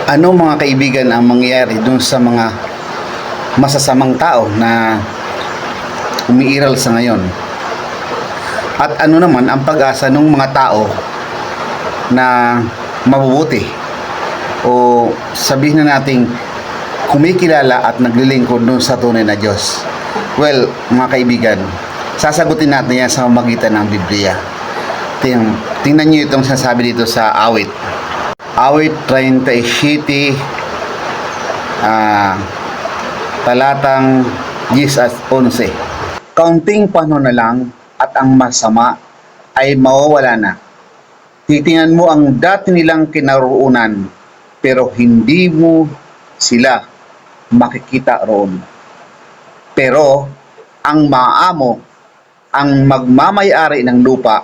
Ano mga kaibigan ang mangyayari dun sa mga masasamang tao na umiiral sa ngayon? At ano naman ang pag-asa ng mga tao na mabubuti o sabihin na nating kumikilala at naglilingkod dun sa tunay na Diyos? Well, mga kaibigan, sasagutin natin yan sa pamamagitan ng Biblia. Tingnan nyo itong sinasabi dito sa awit. Awit 37, talatang 10 at 11. Kaunting panahon na lang at ang masama ay mawawala na. Titingnan mo ang dati nilang kinaroonan, pero hindi mo sila makikita roon. Pero ang maamo, ang magmamayari ng lupa,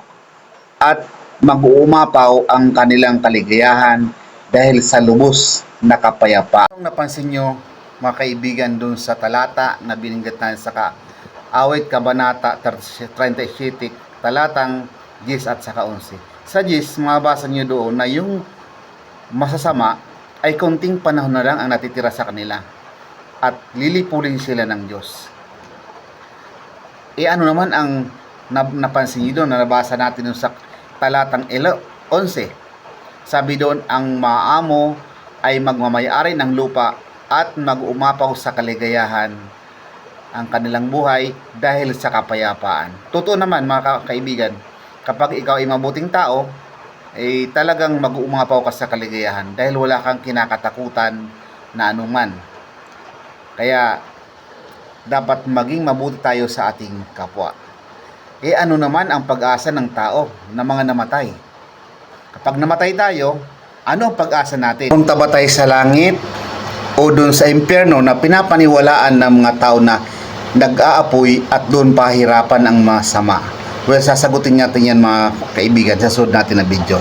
at mag-uumapaw ang kanilang kaligayahan dahil sa lubos na kapayapaan. Kung napansin nyo, mga kaibigan, dun sa talata na binanggit natin sa awit kabanata 37, talatang 10 at saka 11. Sa 10, mabasa nyo doon na yung masasama ay konting panahon na lang ang natitira sa kanila at lilipulin sila ng Diyos. Ano naman ang napansin nyo doon na nabasa natin doon sa talatang 11? Sabi doon, ang maamo ay magmamayari ng lupa at mag-umapaw sa kaligayahan ang kanilang buhay dahil sa kapayapaan. Totoo naman mga kaibigan, kapag ikaw ay mabuting tao, ay talagang mag-uumapaw ka sa kaligayahan dahil wala kang kinakatakutan na anuman. Kaya dapat maging mabuti tayo sa ating kapwa. Ano naman ang pag-asa ng tao na mga namatay? Kapag namatay tayo, ano ang pag-asa natin? Kung tabatay sa langit o doon sa impyerno na pinapaniwalaan ng mga tao na nag-aapoy at doon pahirapan ang masama? Well, sasagutin natin yan mga kaibigan sa sunod natin na video.